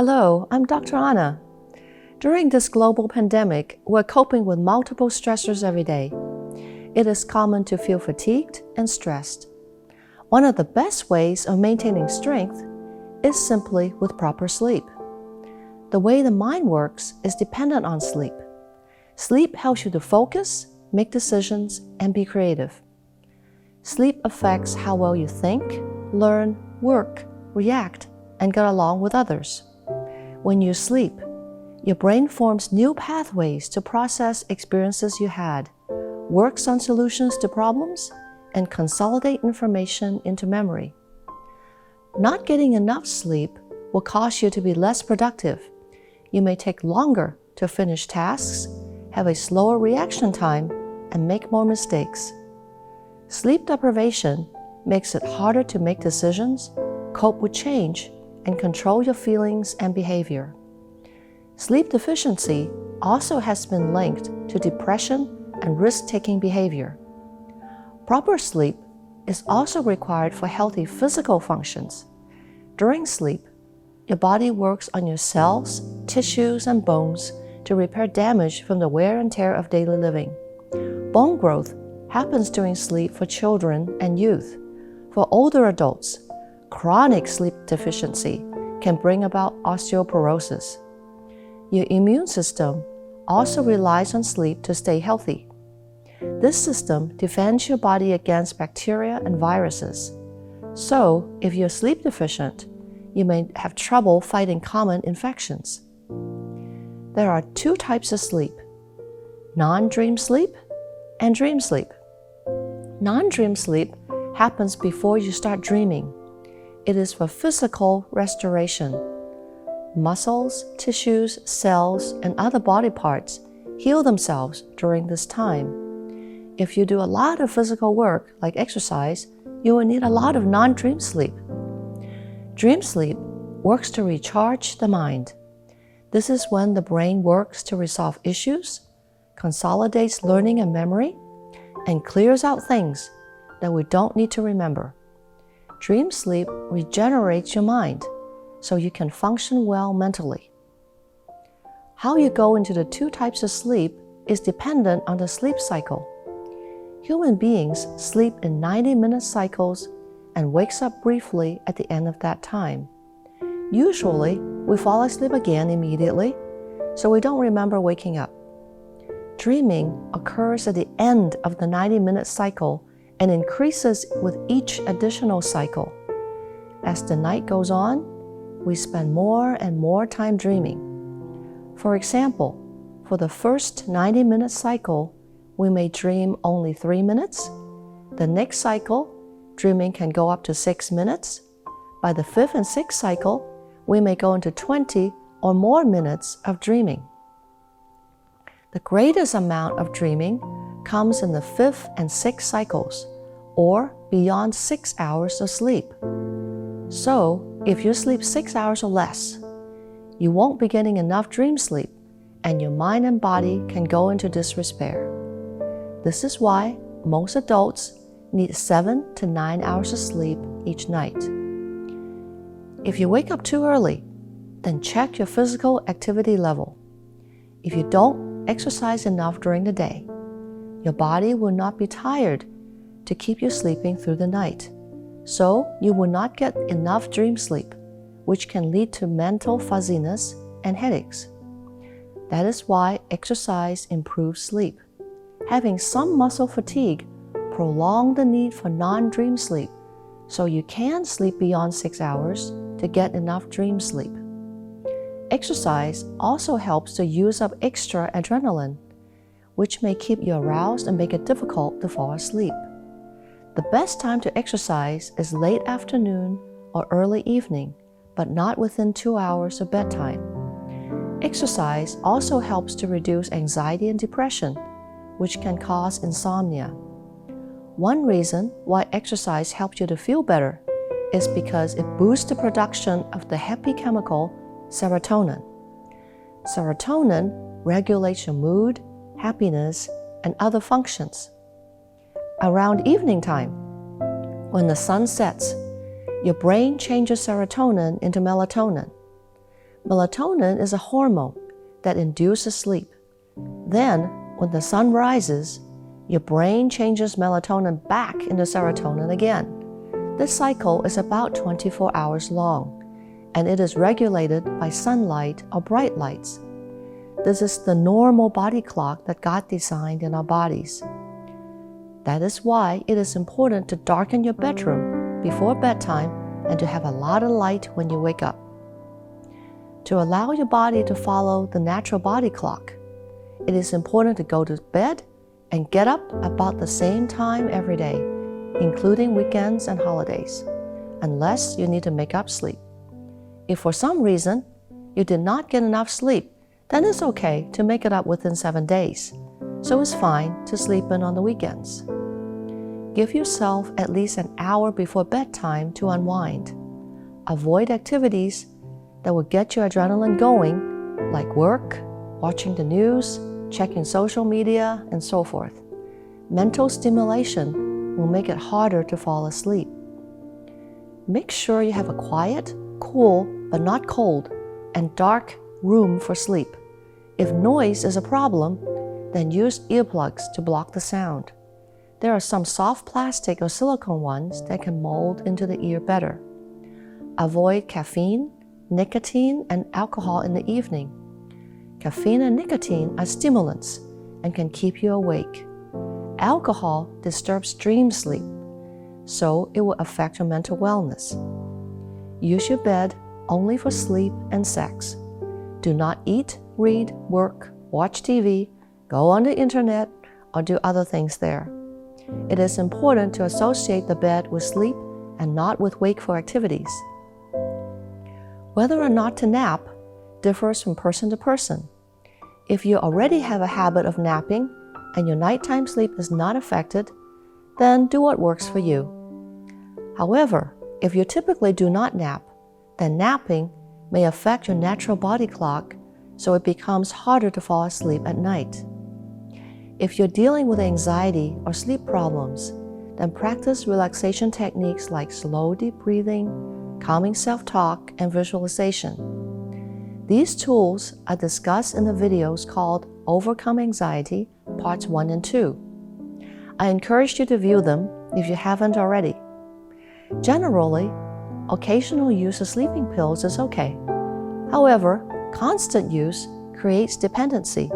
Hello, I'm Dr. Anna. During this global pandemic, we're coping with multiple stressors every day. It is common to feel fatigued and stressed. One of the best ways of maintaining strength is simply with proper sleep. The way the mind works is dependent on sleep. Sleep helps you to focus, make decisions, and be creative. Sleep affects how well you think, learn, work, react, and get along with others. When you sleep, your brain forms new pathways to process experiences you had, works on solutions to problems, and consolidate information into memory. Not getting enough sleep will cause you to be less productive. You may take longer to finish tasks, have a slower reaction time, and make more mistakes. Sleep deprivation makes it harder to make decisions, cope with change, and control your feelings and behavior. Sleep deficiency also has been linked to depression and risk-taking behavior. Proper sleep is also required for healthy physical functions. During sleep, your body works on your cells, tissues, and bones to repair damage from the wear and tear of daily living. Bone growth happens during sleep for children and youth. For older adults, chronic sleep deficiency can bring about osteoporosis. Your immune system also relies on sleep to stay healthy. This system defends your body against bacteria and viruses. So, if you're sleep deficient, you may have trouble fighting common infections. There are two types of sleep: non-dream sleep and dream sleep. Non-dream sleep happens before you start dreaming. It is for physical restoration. Muscles, tissues, cells, and other body parts heal themselves during this time. If you do a lot of physical work, like exercise, you will need a lot of non-dream sleep. Dream sleep works to recharge the mind. This is when the brain works to resolve issues, consolidates learning and memory, and clears out things that we don't need to remember. Dream sleep regenerates your mind so you can function well mentally. How you go into the two types of sleep is dependent on the sleep cycle. Human beings sleep in 90-minute cycles and wakes up briefly at the end of that time. Usually, we fall asleep again immediately, so we don't remember waking up. Dreaming occurs at the end of the 90-minute cycle and increases with each additional cycle. As the night goes on, we spend more and more time dreaming. For example, for the first 90-minute cycle, we may dream only 3 minutes. The next cycle, dreaming can go up to 6 minutes. By the 5th and 6th cycle, we may go into 20 or more minutes of dreaming. The greatest amount of dreaming comes in the 5th and 6th cycles, or beyond 6 hours of sleep. So, if you sleep 6 hours or less, you won't be getting enough dream sleep, and your mind and body can go into disrepair. This is why most adults need 7 to 9 hours of sleep each night. If you wake up too early, then check your physical activity level. If you don't exercise enough during the day, your body will not be tired to keep you sleeping through the night. So you will not get enough dream sleep, which can lead to mental fuzziness and headaches. That is why exercise improves sleep. Having some muscle fatigue prolongs the need for non-dream sleep, so you can sleep beyond 6 hours to get enough dream sleep. Exercise also helps to use up extra adrenaline, which may keep you aroused and make it difficult to fall asleep. The best time to exercise is late afternoon or early evening, but not within 2 hours of bedtime. Exercise also helps to reduce anxiety and depression, which can cause insomnia. One reason why exercise helps you to feel better is because it boosts the production of the happy chemical serotonin. Serotonin regulates your mood, happiness, and other functions. Around evening time, when the sun sets, your brain changes serotonin into melatonin. Melatonin is a hormone that induces sleep. Then, when the sun rises, your brain changes melatonin back into serotonin again. This cycle is about 24 hours long, and it is regulated by sunlight or bright lights. This is the normal body clock that God designed in our bodies. That is why it is important to darken your bedroom before bedtime and to have a lot of light when you wake up. To allow your body to follow the natural body clock, it is important to go to bed and get up about the same time every day, including weekends and holidays, unless you need to make up sleep. If for some reason you did not get enough sleep, then it's okay to make it up within 7 days, so it's fine to sleep in on the weekends. Give yourself at least an hour before bedtime to unwind. Avoid activities that will get your adrenaline going, like work, watching the news, checking social media, and so forth. Mental stimulation will make it harder to fall asleep. Make sure you have a quiet, cool, but not cold, and dark room for sleep. If noise is a problem, then use earplugs to block the sound. There are some soft plastic or silicone ones that can mold into the ear better. Avoid caffeine, nicotine, and alcohol in the evening. Caffeine and nicotine are stimulants and can keep you awake. Alcohol disturbs dream sleep, so it will affect your mental wellness. Use your bed only for sleep and sex. Do not eat, read, work, watch TV, go on the internet, or do other things there. It is important to associate the bed with sleep and not with wakeful activities. Whether or not to nap differs from person to person. If you already have a habit of napping and your nighttime sleep is not affected, then do what works for you. However, if you typically do not nap, then napping may affect your natural body clock, so it becomes harder to fall asleep at night. If you're dealing with anxiety or sleep problems, then practice relaxation techniques like slow, deep breathing, calming self-talk, and visualization. These tools are discussed in the videos called Overcome Anxiety, Parts 1 and 2. I encourage you to view them if you haven't already. Generally, occasional use of sleeping pills is okay. However, constant use creates dependency,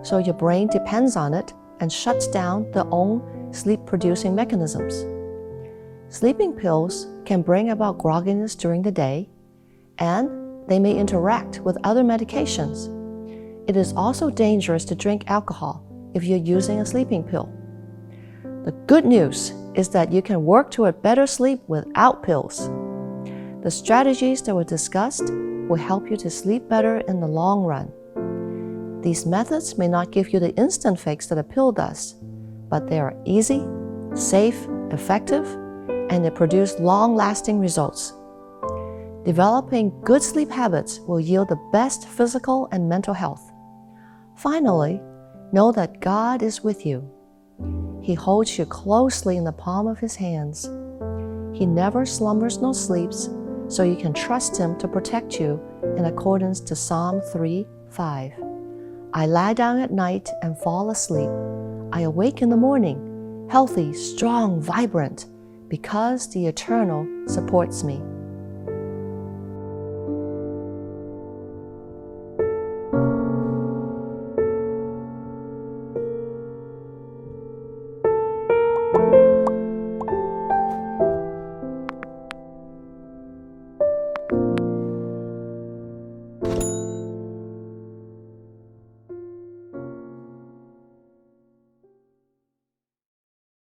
so your brain depends on it and shuts down their own sleep-producing mechanisms. Sleeping pills can bring about grogginess during the day, and they may interact with other medications. It is also dangerous to drink alcohol if you're using a sleeping pill. The good news is that you can work toward better sleep without pills. The strategies that were discussed will help you to sleep better in the long run. These methods may not give you the instant fix that a pill does, but they are easy, safe, effective, and they produce long-lasting results. Developing good sleep habits will yield the best physical and mental health. Finally, know that God is with you. He holds you closely in the palm of His hands. He never slumbers nor sleeps, so you can trust Him to protect you in accordance to Psalm 3:5. I lie down at night and fall asleep. I awake in the morning, healthy, strong, vibrant, because the Eternal supports me.